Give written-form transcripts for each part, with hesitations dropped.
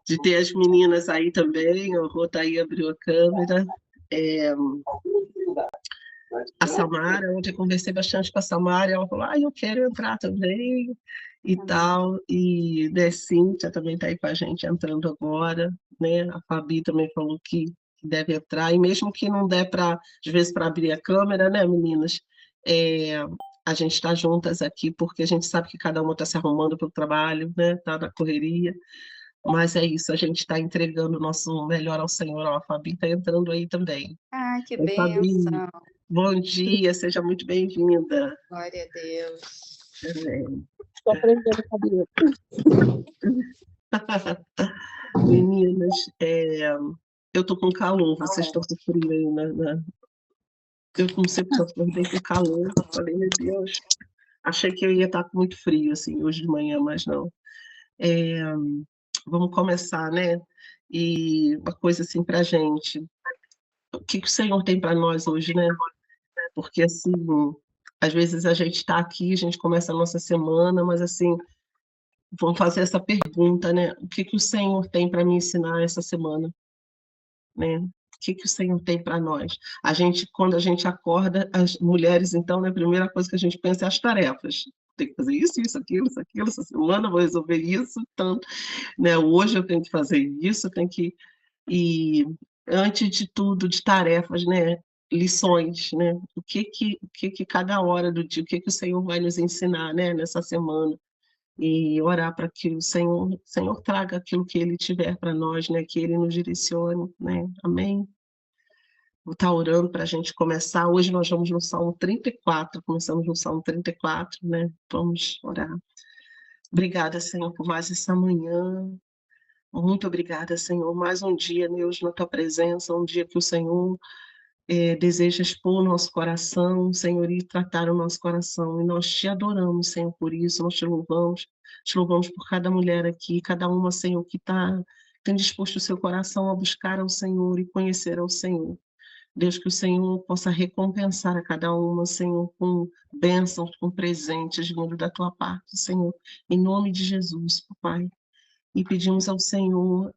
de ter as meninas aí também. A Rô tá aí, abriu a câmera. A Samara, ontem eu conversei bastante com a Samara, ela falou, eu quero entrar também, e tal, e né, Cíntia também está aí com a gente entrando agora, né, a Fabi também falou que deve entrar, e mesmo que não der para, às vezes, para abrir a câmera, né, meninas, é, a gente está juntas aqui, porque a gente sabe que cada uma está se arrumando para o trabalho, né, está na correria, mas é isso, a gente está entregando o nosso melhor ao Senhor. Ó, a Fabi está entrando aí também. Ah, que Oi, Fabi. bênção. Bom dia, seja muito bem-vinda. Glória a Deus. Estou aprendendo, Fabi. Meninas, eu tô com calor, vocês estão com frio aí, né? Eu, como sempre, só acordei com calor. Falei, meu Deus, achei que eu ia estar com muito frio, assim, hoje de manhã, mas não. Vamos começar, né? E uma coisa assim pra gente. O que o Senhor tem para nós hoje, né? Porque, assim, às vezes a gente está aqui, a gente começa a nossa semana, mas, assim, vamos fazer essa pergunta, né? O que o Senhor tem para me ensinar essa semana, né? O que o Senhor tem para nós? Quando a gente acorda, as mulheres, então, né, a primeira coisa que a gente pensa é as tarefas. Tem que fazer isso, aquilo, essa semana eu vou resolver isso, tanto, né? Hoje eu tenho que fazer isso, eu tenho que... E, antes de tudo, de tarefas, né? Lições, né? O que cada hora do dia, o que o Senhor vai nos ensinar, né, nessa semana? E orar para que o Senhor traga aquilo que Ele tiver para nós, né? Que Ele nos direcione, né? Amém? Vou estar orando para a gente começar. Hoje nós vamos no Salmo 34, começamos no Salmo 34, né? Vamos orar. Obrigada, Senhor, por mais essa manhã. Muito obrigada, Senhor. Mais um dia, Deus, na Tua presença, um dia que o Senhor deseja expor o nosso coração, Senhor, e tratar o nosso coração. E nós te adoramos, Senhor, por isso, nós te louvamos por cada mulher aqui, cada uma, Senhor, que tem disposto o seu coração a buscar ao Senhor e conhecer ao Senhor. Deus, que o Senhor possa recompensar a cada uma, Senhor, com bênçãos, com presentes vindo da tua parte, Senhor, em nome de Jesus, Pai. E pedimos ao Senhor,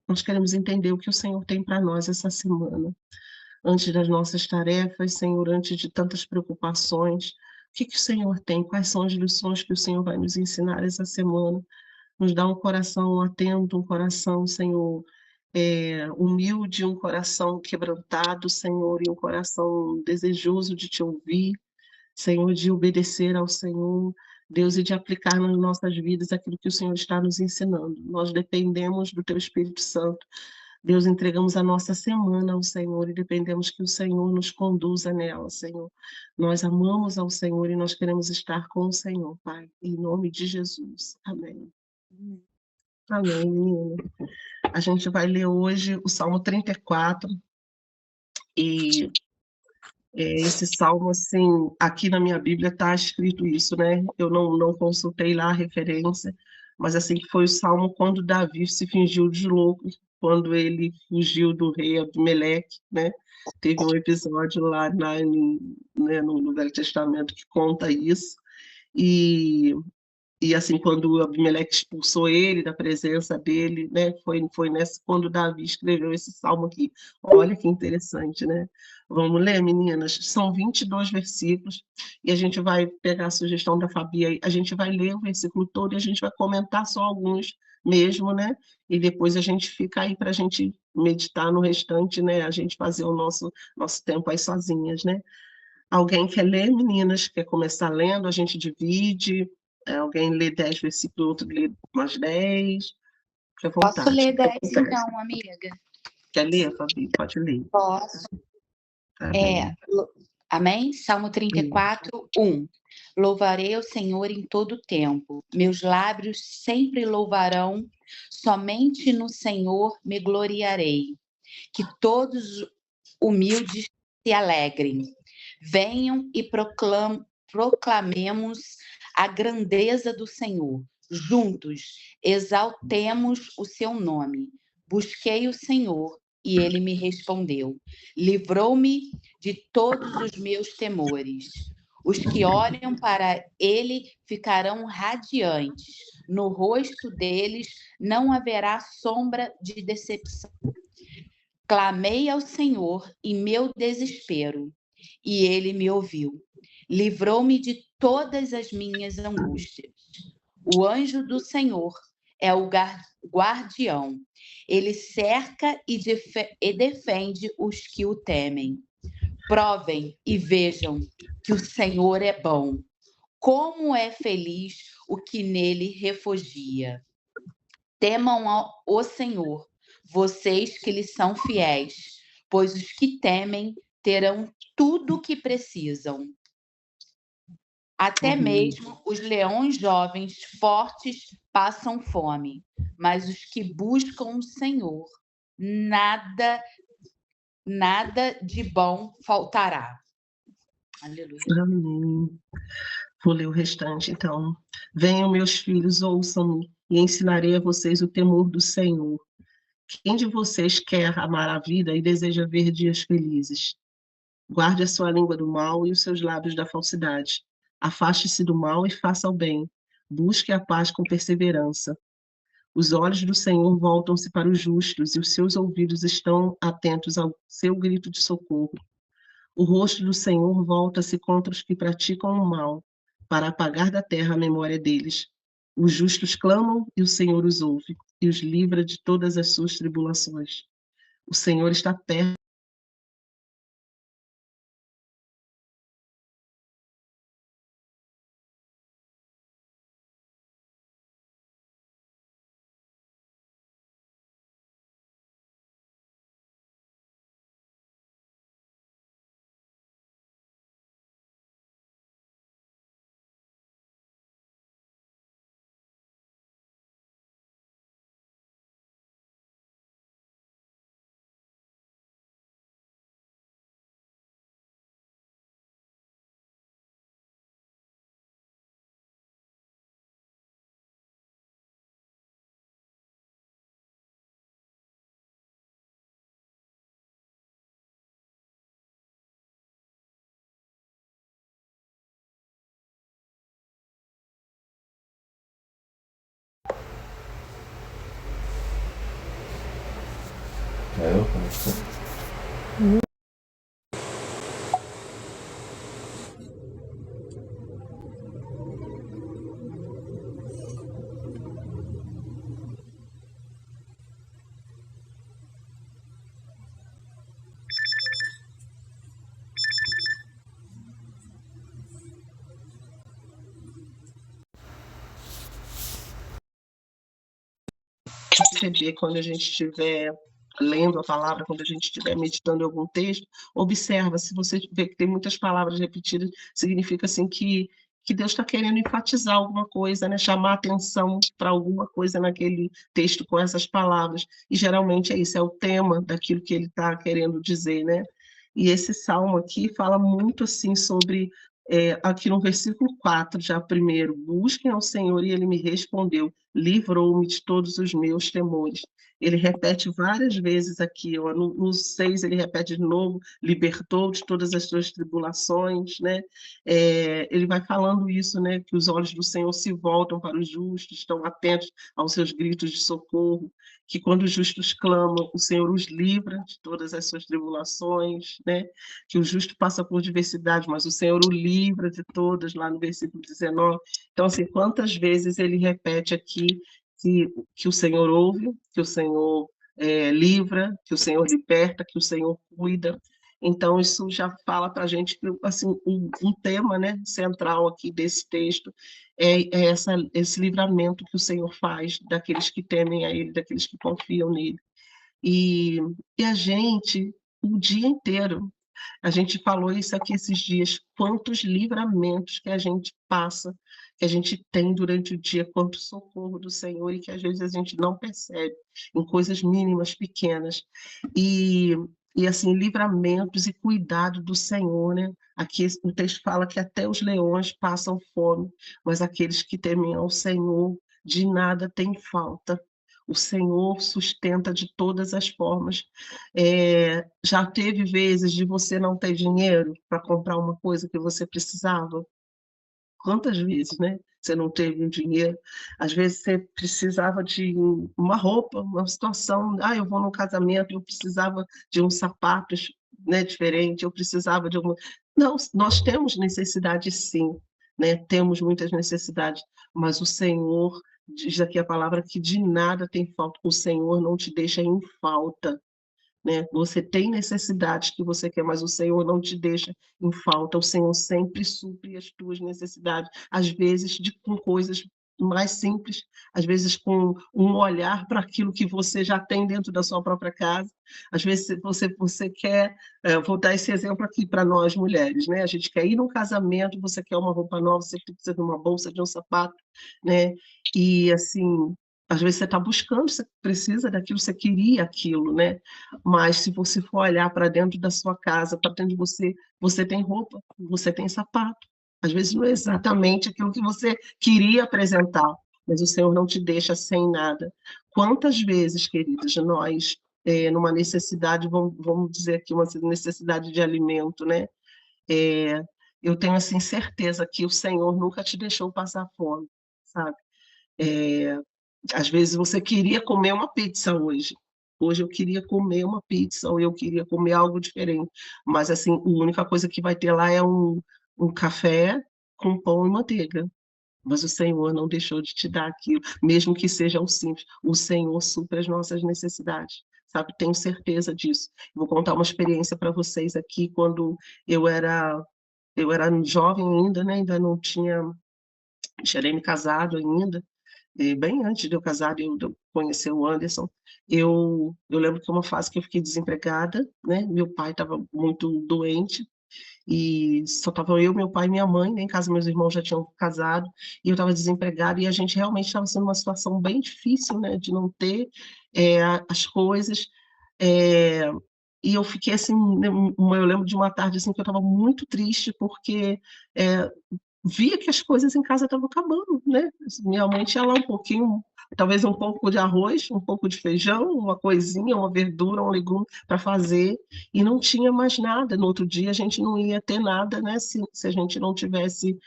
nós queremos entender o que o Senhor tem para nós essa semana. Antes das nossas tarefas, Senhor, antes de tantas preocupações, o que o Senhor tem? Quais são as lições que o Senhor vai nos ensinar essa semana? Nos dá um coração atento, um coração, Senhor, humilde, um coração quebrantado, Senhor, e um coração desejoso de te ouvir, Senhor, de obedecer ao Senhor, Deus, e de aplicar nas nossas vidas aquilo que o Senhor está nos ensinando. Nós dependemos do Teu Espírito Santo. Deus, entregamos a nossa semana ao Senhor e dependemos que o Senhor nos conduza nela, Senhor. Nós amamos ao Senhor e nós queremos estar com o Senhor, Pai. Em nome de Jesus. Amém. Amém, menina. A gente vai ler hoje o Salmo 34 e esse salmo, assim, aqui na minha Bíblia está escrito isso, né? Eu não consultei lá a referência, mas assim que foi o salmo quando Davi se fingiu de louco, quando ele fugiu do rei Abimeleque, né? Teve um episódio lá né, no Velho Testamento que conta isso, e assim, quando o Abimeleque expulsou ele da presença dele, né, foi nessa quando Davi escreveu esse salmo aqui. Olha que interessante, né? Vamos ler, meninas? São 22 versículos, e a gente vai pegar a sugestão da Fabi aí, a gente vai ler o versículo todo e a gente vai comentar só alguns mesmo, né? E depois a gente fica aí para a gente meditar no restante, né? A gente fazer o nosso tempo aí sozinhas, né? Alguém quer ler, meninas? Quer começar lendo? A gente divide. Alguém lê 10 versículos, outro lê mais 10. Fique à vontade. Posso ler 10, então, amiga? Quer ler, Fabi? Pode ler. Posso. Tá bem. Amém? Salmo 34, 1. Louvarei ao Senhor em todo o tempo. Meus lábios sempre louvarão. Somente no Senhor me gloriarei. Que todos humildes se alegrem. Venham e proclamemos a grandeza do Senhor. Juntos, exaltemos o seu nome. Busquei o Senhor e ele me respondeu. Livrou-me de todos os meus temores. Os que olham para ele ficarão radiantes. No rosto deles não haverá sombra de decepção. Clamei ao Senhor em meu desespero, e ele me ouviu. Livrou-me de todas as minhas angústias. O anjo do Senhor é o guardião. Ele cerca e defende os que o temem. Provem e vejam que o Senhor é bom. Como é feliz o que nele refugia. Temam o Senhor, vocês que lhe são fiéis, pois os que temem terão tudo o que precisam. Até mesmo os leões jovens fortes passam fome, mas os que buscam o Senhor, nada de bom faltará. Aleluia. Amém. Vou ler o restante, então. Venham, meus filhos, ouçam-me, e ensinarei a vocês o temor do Senhor. Quem de vocês quer amar a vida e deseja ver dias felizes? Guarde a sua língua do mal e os seus lábios da falsidade. Afaste-se do mal e faça o bem. Busque a paz com perseverança. Os olhos do Senhor voltam-se para os justos e os seus ouvidos estão atentos ao seu grito de socorro. O rosto do Senhor volta-se contra os que praticam o mal, para apagar da terra a memória deles. Os justos clamam e o Senhor os ouve, e os livra de todas as suas tribulações. O Senhor está perto. Perceber quando a gente estiver lendo a palavra, quando a gente estiver meditando em algum texto, observa, se você vê que tem muitas palavras repetidas, significa assim que Deus está querendo enfatizar alguma coisa, né? Chamar atenção para alguma coisa naquele texto com essas palavras, e geralmente é isso, é o tema daquilo que ele está querendo dizer, né? E esse salmo aqui fala muito assim sobre, aqui no versículo 4, já primeiro, busquem ao Senhor e ele me respondeu, livrou-me de todos os meus temores. Ele repete várias vezes aqui, ó, no 6 ele repete de novo, libertou de todas as suas tribulações, né? Ele vai falando isso, né? Que os olhos do Senhor se voltam para os justos, estão atentos aos seus gritos de socorro, que quando os justos clamam, o Senhor os livra de todas as suas tribulações, né? Que o justo passa por diversidade, mas o Senhor o livra de todas, lá no versículo 19. Então, assim, quantas vezes ele repete aqui que o Senhor ouve, que o Senhor livra, que o Senhor liberta, que o Senhor cuida. Então, isso já fala para a gente que assim, um tema, né, central aqui desse texto é esse livramento que o Senhor faz daqueles que temem a Ele, daqueles que confiam nele. E a gente, o dia inteiro, a gente falou isso aqui esses dias, quantos livramentos que a gente passa, que a gente tem durante o dia, quanto socorro do Senhor e que às vezes a gente não percebe, em coisas mínimas, pequenas. E, e assim, livramentos e cuidado do Senhor, né? Aqui o texto fala que até os leões passam fome, mas aqueles que temem ao Senhor de nada têm falta. O Senhor sustenta de todas as formas. Já teve vezes de você não ter dinheiro para comprar uma coisa que você precisava? Quantas vezes, né? Você não teve um dinheiro, às vezes você precisava de uma roupa, uma situação, eu vou num casamento, eu precisava de uns sapatos, né, diferente, eu precisava de alguma... Não, nós temos necessidade sim, né? Temos muitas necessidades, mas o Senhor, diz aqui a palavra, que de nada tem falta, o Senhor não te deixa em falta, né? Você tem necessidades que você quer, mas o Senhor não te deixa em falta. O Senhor sempre supre as tuas necessidades, às vezes com coisas mais simples, às vezes com um olhar para aquilo que você já tem dentro da sua própria casa. Às vezes você quer, vou dar esse exemplo aqui para nós mulheres, né? A gente quer ir num casamento, você quer uma roupa nova, você precisa de uma bolsa, de um sapato, né? E assim, às vezes você está buscando, você precisa daquilo, você queria aquilo, né? Mas se você for olhar para dentro da sua casa, para dentro de você, você tem roupa, você tem sapato. Às vezes não é exatamente aquilo que você queria apresentar, mas o Senhor não te deixa sem nada. Quantas vezes, queridas, nós, numa necessidade, vamos dizer aqui, uma necessidade de alimento, né? É, eu tenho, assim, certeza que o Senhor nunca te deixou passar fome, sabe? É, Às vezes você queria comer uma pizza hoje. Hoje eu queria comer uma pizza, ou eu queria comer algo diferente. Mas, assim, a única coisa que vai ter lá é um café com pão e manteiga. Mas o Senhor não deixou de te dar aquilo, mesmo que seja o simples. O Senhor supre as nossas necessidades, sabe? Tenho certeza disso. Vou contar uma experiência para vocês aqui, quando eu era, eu era jovem ainda, né? Ainda não tinha me casado ainda, bem antes de eu casar, de eu conhecer o Anderson, eu lembro que uma fase que eu fiquei desempregada, né? Meu pai estava muito doente e só estava eu, meu pai e minha mãe, né? Em casa meus irmãos já tinham casado e eu estava desempregada e a gente realmente estava sendo uma situação bem difícil, né? De não ter as coisas. é, e eu fiquei assim, né, eu lembro de uma tarde assim que eu estava muito triste porque é, via que as coisas em casa estavam acabando, né? Minha mãe tinha lá um pouquinho, talvez um pouco de arroz, um pouco de feijão, uma coisinha, uma verdura, um legume para fazer, e não tinha mais nada. No outro dia a gente não ia ter nada, né? Se a gente não tivesse,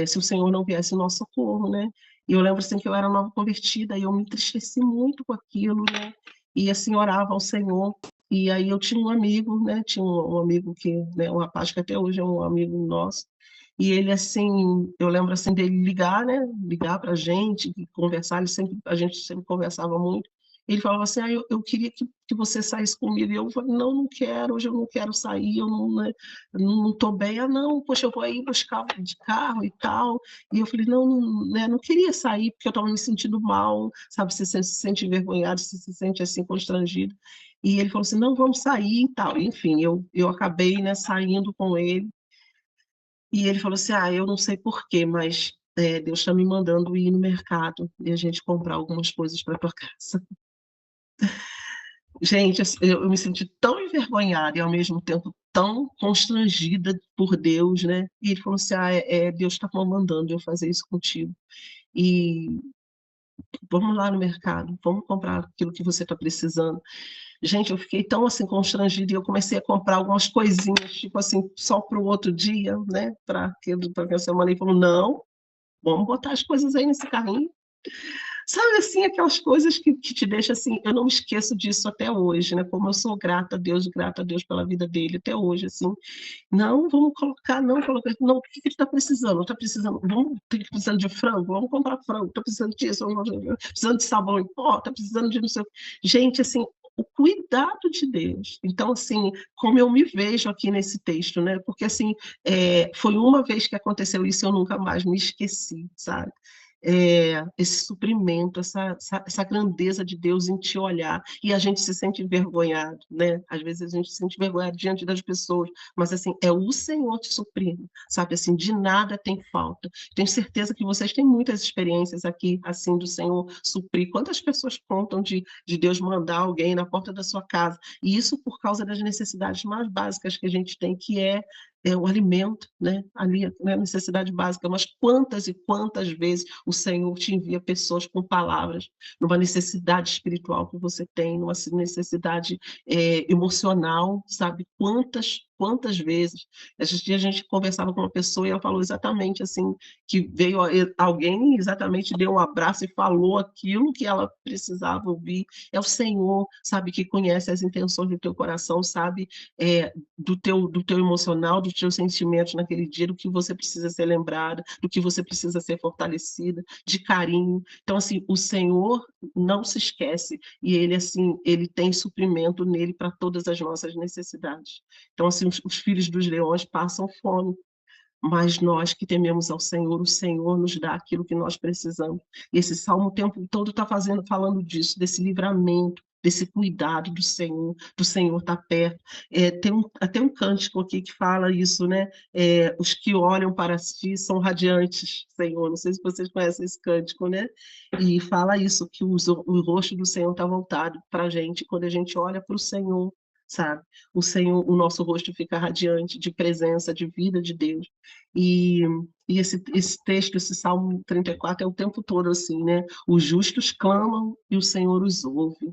se o Senhor não viesse em nosso socorro, né? E eu lembro assim que eu era nova convertida e eu me entristeci muito com aquilo, né? E assim orava ao Senhor. E aí eu tinha um amigo, né? Tinha um amigo que, né, um rapaz que até hoje é um amigo nosso, e ele, assim, eu lembro assim dele ligar, né? Ligar para a gente, conversar, a gente sempre conversava muito. Ele falava assim, eu queria que você saísse comigo. E eu falei, não, não quero, hoje eu não quero sair, eu não, né, não estou bem. Não, poxa, eu vou aí buscar de carro e tal. E eu falei, não, não, né, não queria sair, porque eu estava me sentindo mal, sabe? Você se sente envergonhado, você se sente assim constrangido. E ele falou assim, não, vamos sair e tal. Enfim, eu acabei, né, saindo com ele. E ele falou assim, eu não sei por quê, mas Deus está me mandando ir no mercado e a gente comprar algumas coisas para tua casa. Gente, assim, eu me senti tão envergonhada e ao mesmo tempo tão constrangida por Deus, né? E ele falou assim, Deus está mandando eu fazer isso contigo. E vamos lá no mercado, vamos comprar aquilo que você está precisando. Gente, eu fiquei tão assim constrangida e eu comecei a comprar algumas coisinhas, tipo assim, só para o outro dia, né? Para aquela semana. E falou, não, vamos botar as coisas aí nesse carrinho. Sabe, assim, aquelas coisas que te deixam assim, eu não me esqueço disso até hoje, né? Como eu sou grata a Deus pela vida dele até hoje, assim. Não, vamos colocar, não, colocar, não, o que ele está precisando? Está precisando, vamos, tá precisando de frango? Vamos comprar frango, está precisando disso, precisando de sabão em pó, está precisando de não sei o quê. Gente, assim, o cuidado de Deus. Então, assim, como eu me vejo aqui nesse texto, né? Porque, assim, foi uma vez que aconteceu isso, eu nunca mais me esqueci, sabe? Esse suprimento, essa grandeza de Deus em te olhar, e a gente se sente envergonhado, né? Às vezes a gente se sente envergonhado diante das pessoas, mas assim, é o Senhor te suprindo, sabe? Assim, de nada tem falta. Tenho certeza que vocês têm muitas experiências aqui, assim, do Senhor suprir. Quantas pessoas contam de Deus mandar alguém na porta da sua casa? E isso por causa das necessidades mais básicas que a gente tem, que é o alimento, né? Ali, né, a necessidade básica, mas quantas e quantas vezes o Senhor te envia pessoas com palavras, numa necessidade espiritual que você tem, numa necessidade emocional, sabe? Quantas vezes. Esses dias a gente conversava com uma pessoa e ela falou exatamente assim, que veio alguém exatamente deu um abraço e falou aquilo que ela precisava ouvir. É o Senhor, sabe, que conhece as intenções do teu coração, sabe, do teu emocional, dos teus sentimentos naquele dia, do que você precisa ser lembrada, do que você precisa ser fortalecida, de carinho. Então, assim, o Senhor não se esquece e ele, assim, ele tem suprimento nele para todas as nossas necessidades. Então, assim, os filhos dos leões passam fome, mas nós que tememos ao Senhor, o Senhor nos dá aquilo que nós precisamos. E esse salmo o tempo todo está falando disso, desse livramento, desse cuidado do Senhor está perto. Tem até um cântico aqui que fala isso, né? Os que olham para ti são radiantes, Senhor. Não sei se vocês conhecem esse cântico, né? E fala isso, que o rosto do Senhor está voltado para a gente quando a gente olha para o Senhor, sabe? O Senhor, o nosso rosto fica radiante de presença, de vida de Deus. E, e esse texto, esse Salmo 34 é o tempo todo assim, né? Os justos clamam e o Senhor os ouve.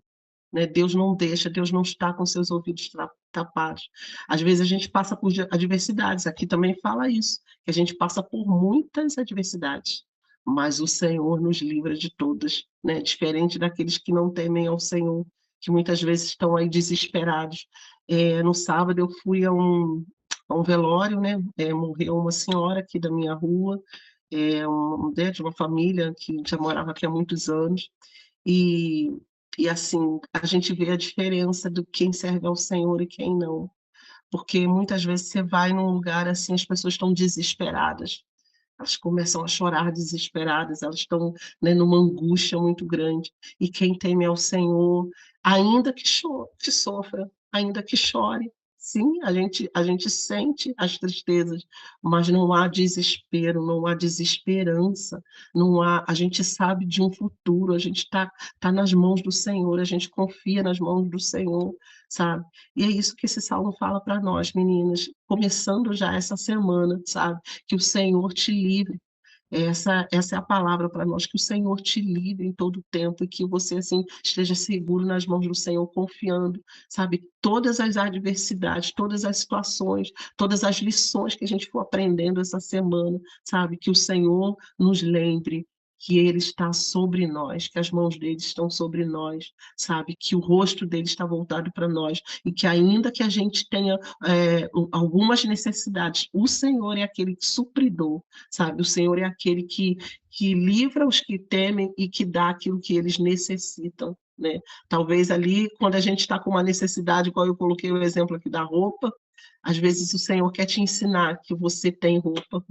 Né? Deus não deixa, Deus não está com seus ouvidos tapados. Às vezes a gente passa por adversidades, aqui também fala isso, que a gente passa por muitas adversidades, mas o Senhor nos livra de todas, né? Diferente daqueles que não temem ao Senhor, que muitas vezes estão aí desesperados. No sábado eu fui a um velório, né? Morreu uma senhora aqui da minha rua, de uma família que já morava aqui há muitos anos, e, e assim, a gente vê a diferença do quem serve ao Senhor e quem não. Porque muitas vezes você vai num lugar assim, as pessoas estão desesperadas. Elas começam a chorar desesperadas, elas estão, né, numa angústia muito grande. E quem teme ao Senhor, ainda que sofra, ainda que chore, sim, a gente sente as tristezas, mas não há desespero, não há desesperança, não há, a gente sabe de um futuro, a gente tá nas mãos do Senhor, a gente confia nas mãos do Senhor, sabe? E é isso que esse salmo fala para nós, meninas, começando já essa semana, sabe? Que o Senhor te livre. Essa é a palavra para nós, que o Senhor te livre em todo o tempo e que você, assim, esteja seguro nas mãos do Senhor, confiando, sabe? Todas as adversidades, todas as situações, todas as lições que a gente for aprendendo essa semana, sabe? Que o Senhor nos lembre que Ele está sobre nós, que as mãos dele estão sobre nós, sabe? Que o rosto dele está voltado para nós e que ainda que a gente tenha algumas necessidades, o Senhor é aquele supridor, sabe? O Senhor é aquele que livra os que temem e que dá aquilo que eles necessitam, né? Talvez ali, quando a gente está com uma necessidade, igual eu coloquei o exemplo aqui da roupa, às vezes o Senhor quer te ensinar que você tem roupa,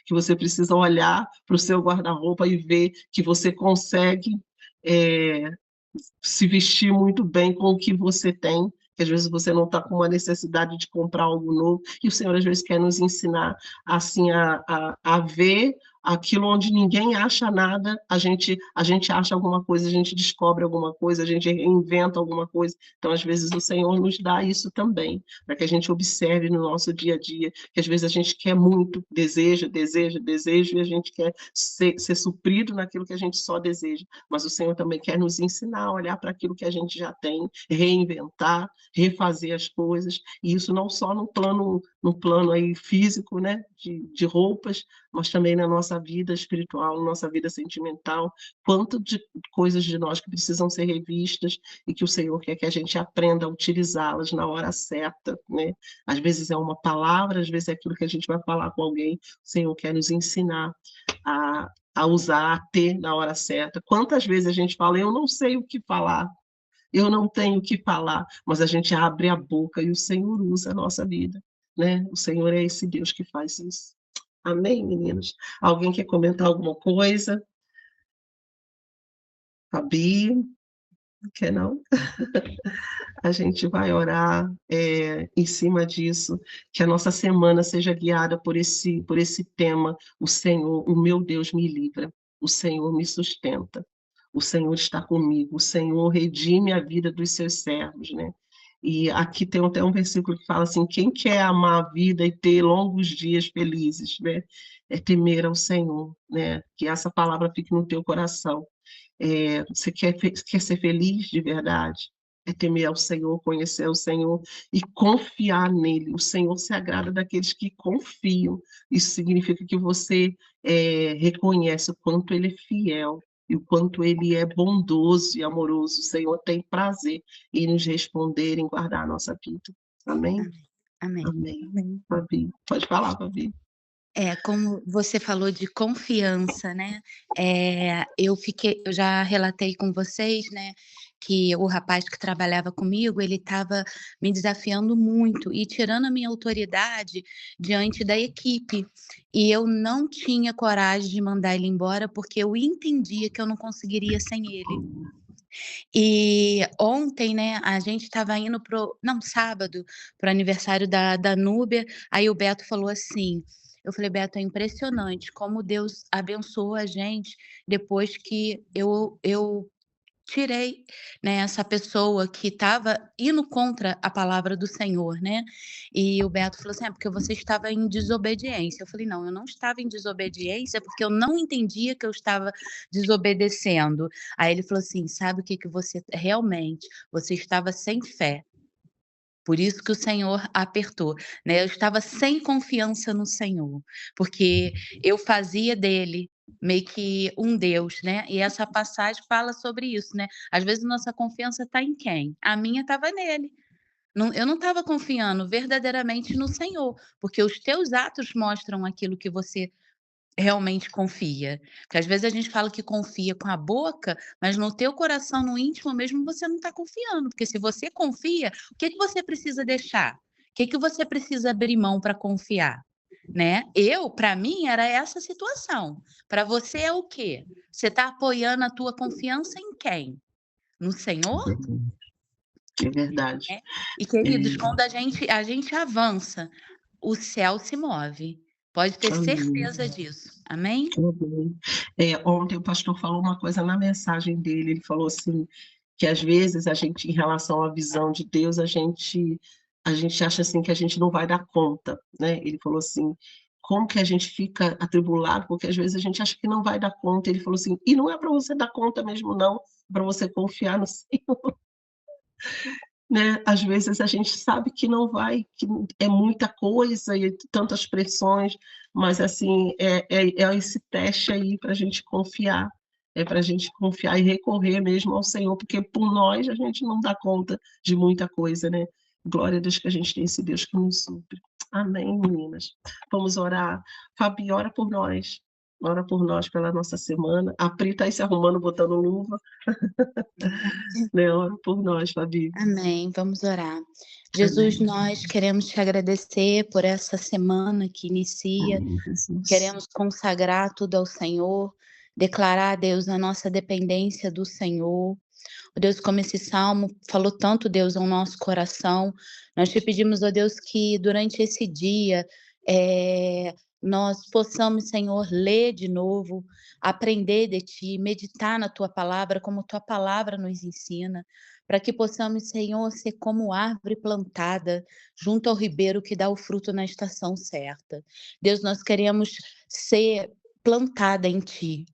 que você precisa olhar para o seu guarda-roupa e ver que você consegue é, se vestir muito bem com o que você tem, que às vezes você não está com uma necessidade de comprar algo novo, e o Senhor às vezes quer nos ensinar assim a ver aquilo onde ninguém acha nada, a gente acha alguma coisa, a gente descobre alguma coisa, a gente reinventa alguma coisa. Então, às vezes, o Senhor nos dá isso também, para que a gente observe no nosso dia a dia, que às vezes a gente quer muito, deseja, e a gente quer ser suprido naquilo que a gente só deseja. Mas o Senhor também quer nos ensinar a olhar para aquilo que a gente já tem, reinventar, refazer as coisas, e isso não só no plano aí físico, né, de roupas, mas também na nossa vida espiritual, na nossa vida sentimental, quanto de coisas de nós que precisam ser revistas e que o Senhor quer que a gente aprenda a utilizá-las na hora certa, né? Às vezes é uma palavra, às vezes é aquilo que a gente vai falar com alguém, o Senhor quer nos ensinar a usar, a ter na hora certa. Quantas vezes a gente fala, eu não sei o que falar, eu não tenho o que falar, mas a gente abre a boca e o Senhor usa a nossa vida, né? O Senhor é esse Deus que faz isso. Amém, meninas? Alguém quer comentar alguma coisa? Fabi? Quer não? A gente vai orar em cima disso, que a nossa semana seja guiada por esse tema. O Senhor, o meu Deus, me livra. O Senhor me sustenta. O Senhor está comigo. O Senhor redime a vida dos seus servos, né? E aqui tem até um versículo que fala assim: quem quer amar a vida e ter longos dias felizes, né? É temer ao Senhor, né? Que essa palavra fique no teu coração. Você quer ser feliz de verdade? É temer ao Senhor, conhecer o Senhor e confiar nele. O Senhor se agrada daqueles que confiam. Isso significa que você reconhece o quanto ele é fiel e o quanto ele é bondoso e amoroso. O Senhor tem prazer em nos responder, em guardar a nossa vida. Amém? Amém. Amém. Amém. Fabi, pode falar, Fabi. Como você falou de confiança, né? Eu já relatei com vocês, né, que o rapaz que trabalhava comigo, ele estava me desafiando muito e tirando a minha autoridade diante da equipe. E eu não tinha coragem de mandar ele embora, porque eu entendia que eu não conseguiria sem ele. E ontem, né, a gente estava indo sábado, para o aniversário da Núbia, aí o Beto falou assim, eu falei: "Beto, é impressionante como Deus abençoou a gente depois que eu tirei, né, essa pessoa que estava indo contra a palavra do Senhor, né". E o Beto falou assim: "É porque você estava em desobediência". Eu falei: "Não, eu não estava em desobediência, porque eu não entendia que eu estava desobedecendo". Aí ele falou assim: "Sabe o que que você realmente, você estava sem fé. Por isso que o Senhor apertou", né, eu estava sem confiança no Senhor, porque eu fazia dele meio que um Deus, né, e essa passagem fala sobre isso, né, às vezes nossa confiança está em quem? A minha estava nele, eu não estava confiando verdadeiramente no Senhor, porque os teus atos mostram aquilo que você realmente confia. Porque às vezes a gente fala que confia com a boca, mas no teu coração, no íntimo mesmo, você não está confiando, porque se você confia, o que que você precisa deixar? O que que você precisa abrir mão para confiar? Né? Para mim, era essa situação. Para você é o quê? Você está apoiando a tua confiança em quem? No Senhor? É verdade. É. E queridos, quando a gente avança, o céu se move. Pode ter Amém. certeza disso. Amém? Amém. Ontem o pastor falou uma coisa na mensagem dele, ele falou assim, que às vezes a gente, em relação à visão de Deus, a gente acha assim que a gente não vai dar conta, né? Ele falou assim, como que a gente fica atribulado, porque às vezes a gente acha que não vai dar conta. Ele falou assim, e não é para você dar conta mesmo não, para você confiar no Senhor, né? Às vezes a gente sabe que não vai, que é muita coisa e tantas pressões, mas assim, é esse teste aí para a gente confiar, é para a gente confiar e recorrer mesmo ao Senhor, porque por nós a gente não dá conta de muita coisa, né? Glória a Deus que a gente tem esse Deus que nos supre. Amém, meninas. Vamos orar. Fabi, ora por nós pela nossa semana. A Pri está aí se arrumando, botando luva, né? Ora por nós, Fabi. Amém, vamos orar. Jesus, Amém. nós queremos te agradecer por essa semana que inicia, Amém, Jesus. queremos consagrar tudo ao Senhor, declarar, Deus, a nossa dependência do Senhor. Ó Deus, como esse salmo falou tanto, Deus, ao nosso coração, nós te pedimos, ó Deus, que durante esse dia, nós possamos, Senhor, ler de novo, aprender de Ti, meditar na Tua palavra, como Tua palavra nos ensina, para que possamos, Senhor, ser como árvore plantada junto ao ribeiro que dá o fruto na estação certa. Deus, nós queremos ser plantada em Ti.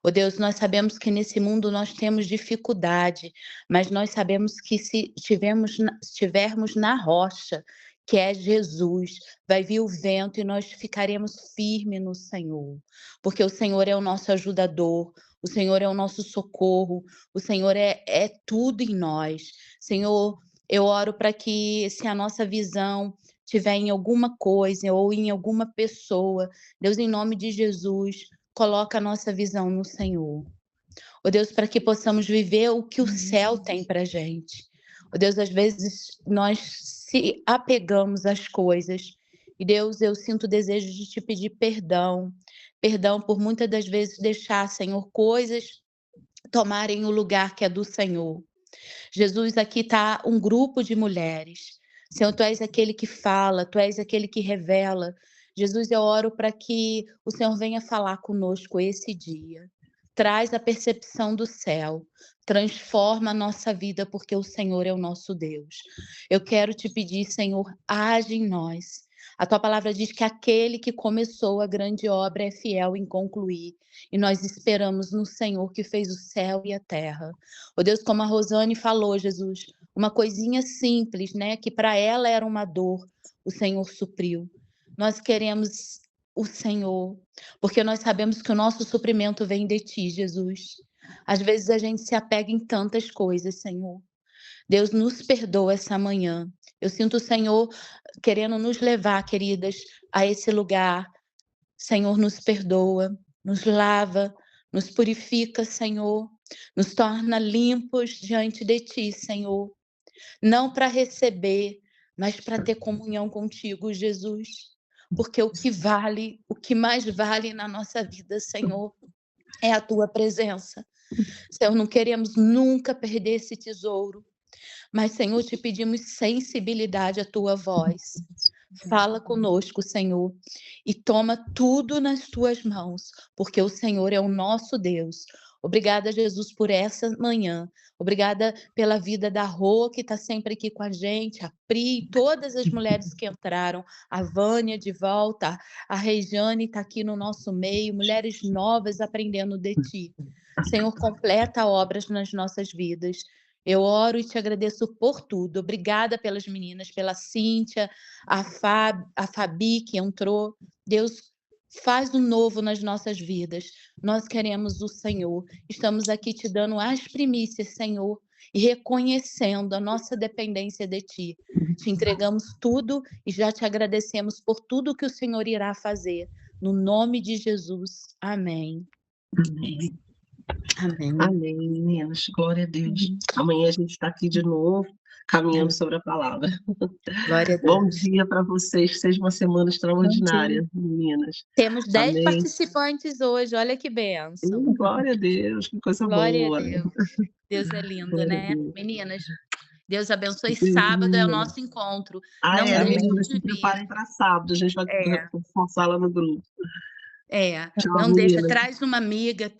Ó Deus, nós sabemos que nesse mundo nós temos dificuldade, mas nós sabemos que se estivermos na rocha, que é Jesus, vai vir o vento e nós ficaremos firmes no Senhor, porque o Senhor é o nosso ajudador, o Senhor é o nosso socorro, o Senhor é tudo em nós. Senhor, eu oro para que, se a nossa visão tiver em alguma coisa ou em alguma pessoa, Deus, em nome de Jesus, coloca a nossa visão no Senhor. Ó Deus, para que possamos viver o que o céu tem para gente. Ó Deus, às vezes nós se apegamos às coisas. E Deus, eu sinto o desejo de te pedir perdão. Perdão por muitas das vezes deixar, Senhor, coisas tomarem o lugar que é do Senhor. Jesus, aqui está um grupo de mulheres. Senhor, Tu és aquele que fala, Tu és aquele que revela. Jesus, eu oro para que o Senhor venha falar conosco esse dia. traz a percepção do céu, transforma a nossa vida, porque o Senhor é o nosso Deus. Eu quero te pedir, Senhor, age em nós. A tua palavra diz que aquele que começou a grande obra é fiel em concluir. E nós esperamos no Senhor que fez o céu e a terra. Ó Deus, como a Rosane falou, Jesus, uma coisinha simples, né, que para ela era uma dor, o Senhor supriu. Nós queremos o Senhor, porque nós sabemos que o nosso suprimento vem de ti, Jesus. Às vezes a gente se apega em tantas coisas, Senhor. Deus, nos perdoa essa manhã. Eu sinto o Senhor querendo nos levar, queridas, a esse lugar. Senhor, nos perdoa, nos lava, nos purifica, Senhor. Nos torna limpos diante de ti, Senhor. Não para receber, mas para ter comunhão contigo, Jesus. Porque o que mais vale na nossa vida, Senhor, é a tua presença. Senhor, não queremos nunca perder esse tesouro. Mas, Senhor, te pedimos sensibilidade à tua voz. Fala conosco, Senhor, e toma tudo nas tuas mãos, porque o Senhor é o nosso Deus. Obrigada, Jesus, por essa manhã. Obrigada pela vida da Rô, que está sempre aqui com a gente, a Pri, todas as mulheres que entraram, a Vânia de volta, a Rejane está aqui no nosso meio, mulheres novas aprendendo de ti. Senhor, completa obras nas nossas vidas. Eu oro e te agradeço por tudo. Obrigada pelas meninas, pela Cíntia, a Fabi que entrou. Deus, faz o novo nas nossas vidas. Nós queremos o Senhor. Estamos aqui te dando as primícias, Senhor, e reconhecendo a nossa dependência de ti. Te entregamos tudo e já te agradecemos por tudo que o Senhor irá fazer. No nome de Jesus. Amém. Amém. Amém. Amém, meninas. Glória a Deus. Amanhã a gente está aqui de novo, caminhando sobre a palavra. Glória a Deus. Bom dia para vocês, que seja uma semana extraordinária, meninas. Temos 10 Amém. participantes hoje, olha que bênção. Glória a Deus, que coisa Glória boa. a Deus. Deus é lindo, Glória a né? Deus. Meninas, Deus abençoe. Sim. Sábado é o nosso encontro. Ah, Não é, deixe meninas, de se vir. preparem para sábado, a gente vai forçar lá no grupo. Tchau, Não deixa, meninas. traz uma amiga,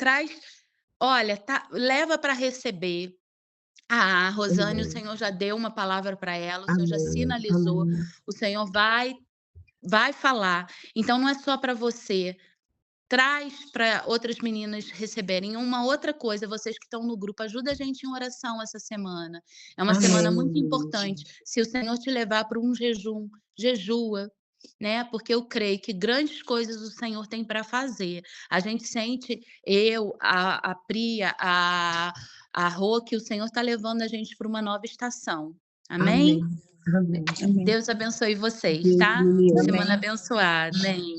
olha, leva para receber. A Rosane, o Senhor já deu uma palavra para ela, o Senhor já sinalizou, Amém. o Senhor vai falar. Então não é só para você. Traz para outras meninas receberem. Uma outra coisa, vocês que estão no grupo, ajuda a gente em oração essa semana. É uma semana muito importante. Se o Senhor te levar para um jejum, jejua, né? Porque eu creio que grandes coisas o Senhor tem para fazer. A gente sente, a Priya, a Rô, que o Senhor está levando a gente para uma nova estação. Amém? Amém. Deus abençoe vocês, Deus, tá? meninas. Semana abençoada. Amém.